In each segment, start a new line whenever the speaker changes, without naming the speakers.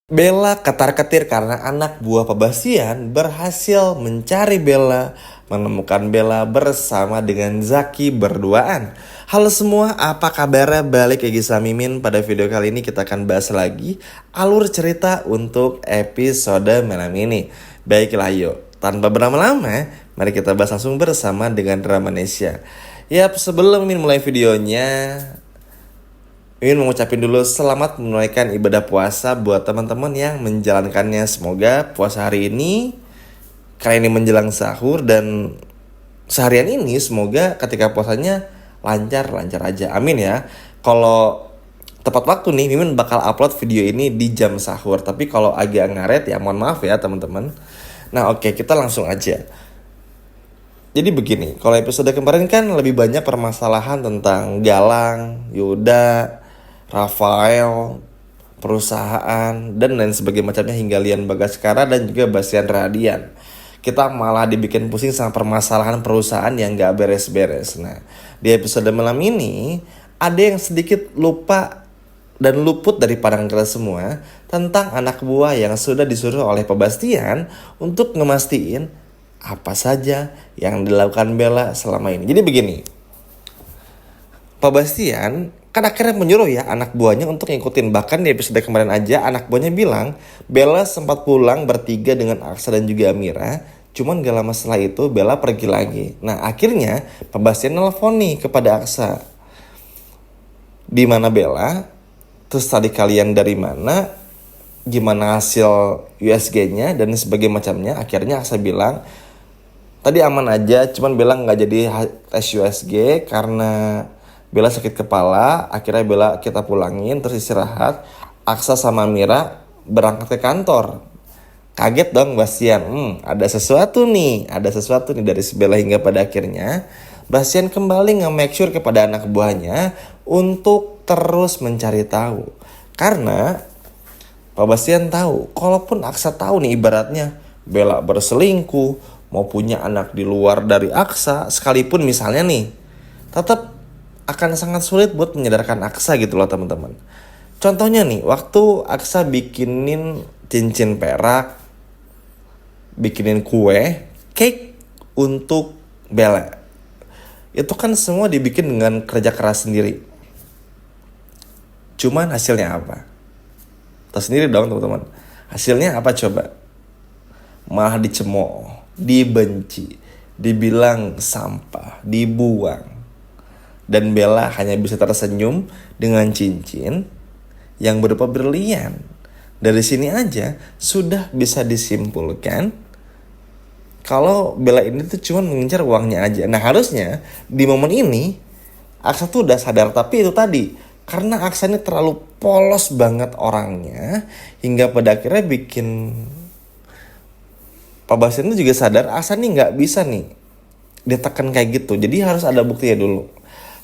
Bella ketar-ketir karena anak buah Pabastian berhasil mencari Bella, menemukan Bella bersama dengan Zaki berduaan. Halo semua, apa kabarnya? Balik lagi sama Mimin. Pada video kali ini kita akan bahas lagi alur cerita untuk episode malam ini. Baiklah yuk, tanpa berlama-lama, mari kita bahas langsung bersama dengan Dramanesia. Yap, sebelum Mimin mulai videonya, ingin mengucapin dulu selamat menunaikan ibadah puasa buat teman-teman yang menjalankannya. Semoga puasa hari ini, kalian ini menjelang sahur dan seharian ini semoga ketika puasanya lancar-lancar aja. Amin ya. Kalau tepat waktu nih, Mimin bakal upload video ini di jam sahur. Tapi kalau agak ngaret ya mohon maaf ya teman-teman. Nah oke, kita langsung aja. Jadi begini, kalau episode kemarin kan lebih banyak permasalahan tentang Galang, Yuda, Rafael, perusahaan, dan lain sebagainya macamnya hingga Lian Bagaskara dan juga Bastian Radian. Kita malah dibikin pusing sama permasalahan perusahaan yang gak beres-beres. Nah, di episode malam ini ada yang sedikit lupa dan luput dari pandangan kita semua tentang anak buah yang sudah disuruh oleh Pabastian untuk ngemastiin apa saja yang dilakukan Bella selama ini. Jadi begini, Pabastian kan akhirnya menyuruh ya anak buahnya untuk ngikutin. Bahkan di episode kemarin aja anak buahnya bilang Bella sempat pulang bertiga dengan Aksa dan juga Amira. Cuman gak lama setelah itu Bella pergi lagi. Nah akhirnya Pabastian nelfon nih kepada Aksa. Di mana Bella? Terus tadi kalian dari mana? Gimana hasil USG-nya dan sebagainya macamnya. Akhirnya Aksa bilang tadi aman aja, cuman Bella nggak jadi tes USG karena Bella sakit kepala. Akhirnya Bella kita pulangin terus istirahat. Aksa sama Mira berangkat ke kantor. Kaget dong Bastian, ada sesuatu nih dari si Bella hingga pada akhirnya Bastian kembali nge-make sure kepada anak buahnya untuk terus mencari tahu. Karena Pak Bastian tahu, kalaupun Aksa tahu nih ibaratnya Bella berselingkuh, mau punya anak di luar dari Aksa, sekalipun misalnya nih, tetap akan sangat sulit buat menyadarkan Aksa gitu loh teman-teman. Contohnya nih, waktu Aksa bikinin cincin perak, bikinin kue, cake untuk Bella. Itu kan semua dibikin dengan kerja keras sendiri. Cuman hasilnya apa? Tahu sendiri dong teman-teman. Hasilnya apa coba? Malah dicemooh, dibenci, dibilang sampah, dibuang. Dan Bella hanya bisa tersenyum dengan cincin yang berupa berlian. Dari sini aja sudah bisa disimpulkan kalau Bella ini tuh cuma mengincar uangnya aja. Nah harusnya di momen ini Aksa tuh udah sadar, tapi itu tadi karena Aksa ini terlalu polos banget orangnya hingga pada akhirnya bikin Pak Bastian tuh juga sadar Aksa nih nggak bisa nih ditekan kayak gitu. Jadi harus ada buktinya dulu.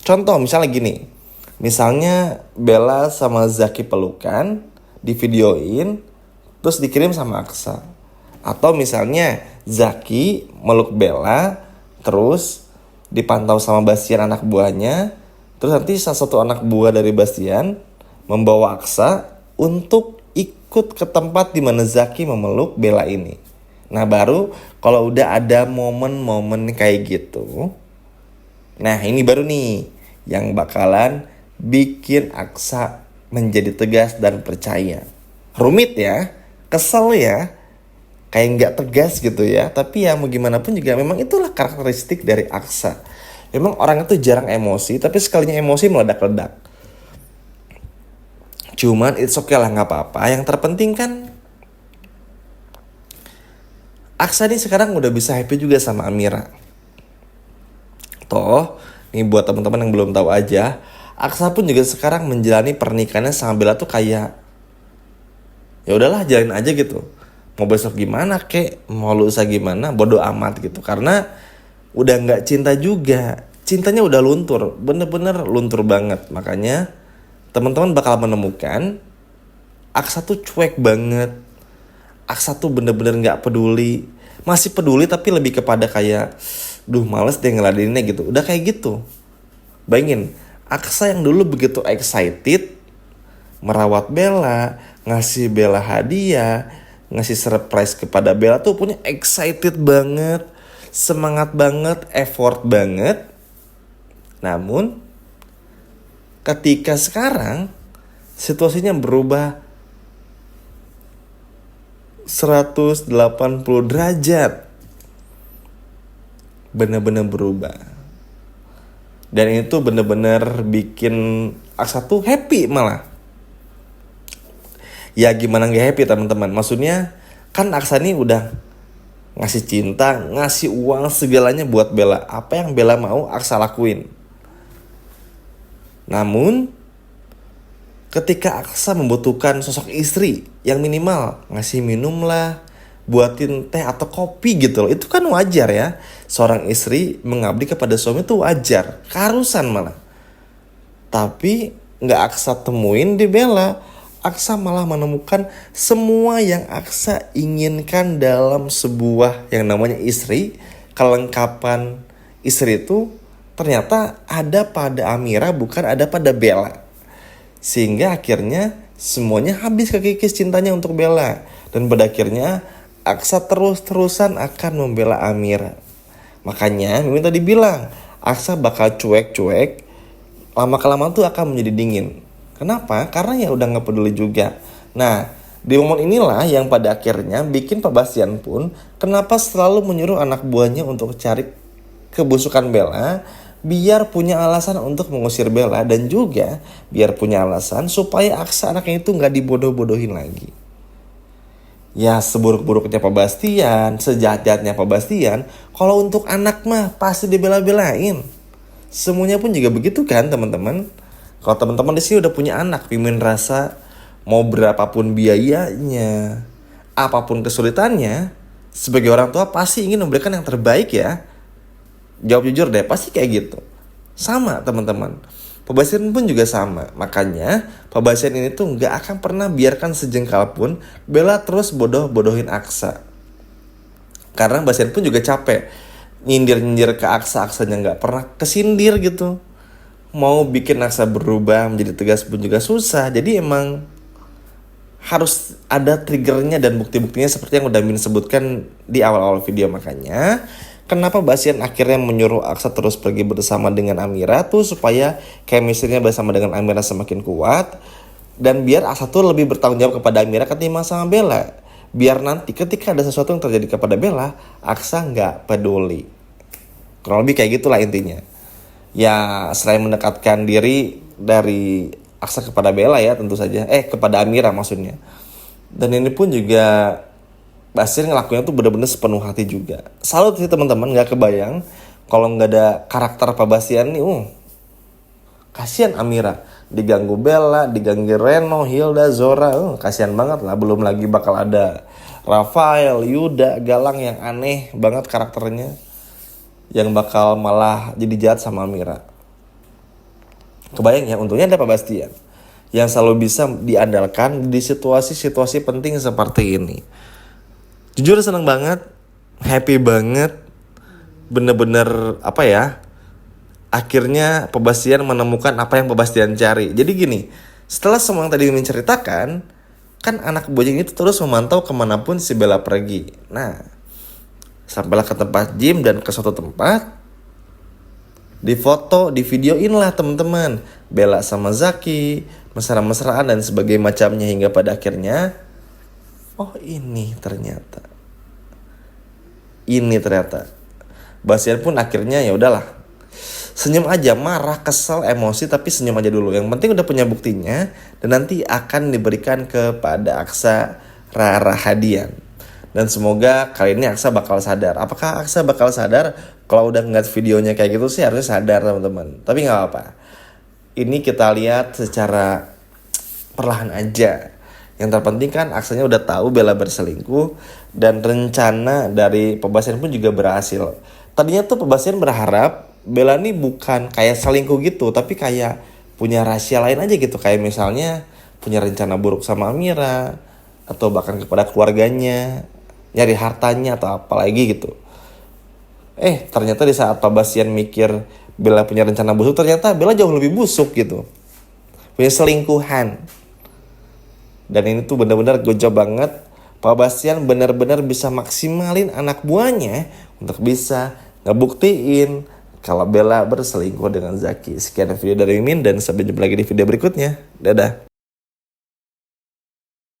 Contoh misalnya gini, misalnya Bella sama Zaki pelukan, divideoin, terus dikirim sama Aksa. Atau misalnya Zaki meluk Bella, terus dipantau sama Bastian anak buahnya, terus nanti salah satu anak buah dari Bastian membawa Aksa untuk ikut ke tempat di mana Zaki memeluk Bella ini. Nah baru kalau udah ada momen-momen kayak gitu, nah ini baru nih yang bakalan bikin Aksa menjadi tegas dan percaya. Rumit ya, kesel ya, kayak nggak tegas gitu ya. Tapi ya mau gimana pun juga memang itulah karakteristik dari Aksa. Memang orang itu jarang emosi, tapi sekalinya emosi meledak-ledak. Cuman it's okay lah, nggak apa-apa. Yang terpenting kan Aksa nih sekarang udah bisa happy juga sama Amira. Toh, nih buat teman-teman yang belum tahu aja, Aksa pun juga sekarang menjalani pernikahannya sama Bella tuh kayak ya udahlah jalanin aja gitu. Mau besok gimana kek, mau lusa gimana, bodo amat gitu. Karena udah nggak cinta juga, cintanya udah luntur, bener-bener luntur banget. Makanya teman-teman bakal menemukan Aksa tuh cuek banget. Aksa tuh bener-bener gak peduli. Masih peduli tapi lebih kepada kayak duh males deh ngeladeninnya gitu. Udah kayak gitu. Bayangin, Aksa yang dulu begitu excited merawat Bella, ngasih Bella hadiah, ngasih surprise kepada Bella tuh punya excited banget, semangat banget, effort banget. Namun ketika sekarang situasinya berubah 180 derajat. Bener-bener berubah. Dan itu bener-bener bikin Aksa tuh happy malah. Ya gimana gak happy teman-teman. Maksudnya kan Aksa ini udah ngasih cinta, ngasih uang segalanya buat Bella. Apa yang Bella mau Aksa lakuin. Namun ketika Aksa membutuhkan sosok istri yang minimal ngasih minum lah, buatin teh atau kopi gitu loh, itu kan wajar ya. Seorang istri mengabdi kepada suami itu wajar, keharusan malah. Tapi gak Aksa temuin di Bella. Aksa malah menemukan semua yang Aksa inginkan dalam sebuah yang namanya istri. Kelengkapan istri itu ternyata ada pada Amira, bukan ada pada Bella. Sehingga akhirnya semuanya habis kekikis cintanya untuk Bella. Dan pada akhirnya Aksa terus-terusan akan membela Amira. Makanya Mimin tadi bilang Aksa bakal cuek-cuek, lama-kelamaan tuh akan menjadi dingin. Kenapa? Karena ya udah gak peduli juga. Nah, di momen inilah yang pada akhirnya bikin Pak Bastian pun kenapa selalu menyuruh anak buahnya untuk cari kebusukan Bella, biar punya alasan untuk mengusir Bella, dan juga biar punya alasan supaya Aksa anaknya itu gak dibodoh-bodohin lagi. Ya seburuk-buruknya Pak Bastian, sejahat-jahatnya Pak Bastian, kalau untuk anak mah pasti dibela-belain. Semuanya pun juga begitu kan teman-teman. Kalau teman-teman di sini udah punya anak, Mimin rasa mau berapapun biayanya, apapun kesulitannya, sebagai orang tua pasti ingin memberikan yang terbaik ya. Jawab jujur deh, pasti kayak gitu. Sama teman-teman. Pak Bastian pun juga sama. Makanya Pak Bastian ini tuh gak akan pernah biarkan sejengkal pun Bella terus bodoh-bodohin Aksa. Karena Bastian pun juga capek nyindir-nyindir ke Aksa, Aksanya gak pernah kesindir gitu. Mau bikin Aksa berubah menjadi tegas pun juga susah. Jadi emang harus ada triggernya dan bukti-buktinya seperti yang udah Min sebutkan di awal-awal video. Makanya kenapa Bastian akhirnya menyuruh Aksa terus pergi bersama dengan Amira tuh supaya chemistry-nya bersama dengan Amira semakin kuat. Dan biar Aksa tuh lebih bertanggung jawab kepada Amira ketimbang sama Bella. Biar nanti ketika ada sesuatu yang terjadi kepada Bella, Aksa gak peduli. Kurang lebih kayak gitulah intinya. Ya selain mendekatkan diri dari Aksa kepada Bella ya tentu saja. Kepada Amira maksudnya. Dan ini pun juga Bastian ngelakuinnya tuh bener-bener sepenuh hati juga. Salut sih teman-teman, gak kebayang kalau gak ada karakter Pak Bastian nih. Kasian Amira, diganggu Bella, diganggu Reno, Hilda, Zora. Kasian banget lah. Belum lagi bakal ada Rafael, Yuda, Galang yang aneh banget karakternya, yang bakal malah jadi jahat sama Amira. Kebayang ya, untungnya ada Pak Bastian yang selalu bisa diandalkan di situasi-situasi penting seperti ini. Jujur seneng banget, happy banget, bener-bener akhirnya Pak Bastian menemukan apa yang Pak Bastian cari. Jadi gini, setelah semua yang tadi menceritakan, kan anak buahnya itu terus memantau kemanapun si Bella pergi. Nah, sampailah ke tempat gym dan ke suatu tempat, difoto, divideoin lah teman-teman, Bella sama Zaki, mesra-mesraan dan sebagainya macamnya, hingga pada akhirnya ini ternyata Bastian pun akhirnya ya udahlah, senyum aja, marah, kesel, emosi, tapi senyum aja dulu. Yang penting udah punya buktinya dan nanti akan diberikan kepada Aksa Rara Hadian. Dan semoga kali ini Aksa bakal sadar. Apakah Aksa bakal sadar? Kalau udah ngeliat videonya kayak gitu sih harusnya sadar teman-teman. Tapi gak apa-apa, ini kita lihat secara perlahan aja. Yang terpenting kan Aksanya udah tahu Bella berselingkuh, dan rencana dari Pak Bastian pun juga berhasil. Tadinya tuh Pak Bastian berharap Bella nih bukan kayak selingkuh gitu, tapi kayak punya rahasia lain aja gitu. Kayak misalnya punya rencana buruk sama Amira, atau bahkan kepada keluarganya, nyari hartanya atau apalagi gitu. Ternyata di saat Pak Bastian mikir Bella punya rencana busuk, ternyata Bella jauh lebih busuk gitu. Punya selingkuhan. Dan ini tuh benar-benar gojok banget. Pak Bastian benar-benar bisa maksimalin anak buahnya untuk bisa ngebuktiin kalau Bella berselingkuh dengan Zaki. Sekian video dari Mimin dan sampai jumpa lagi di video berikutnya. Dadah.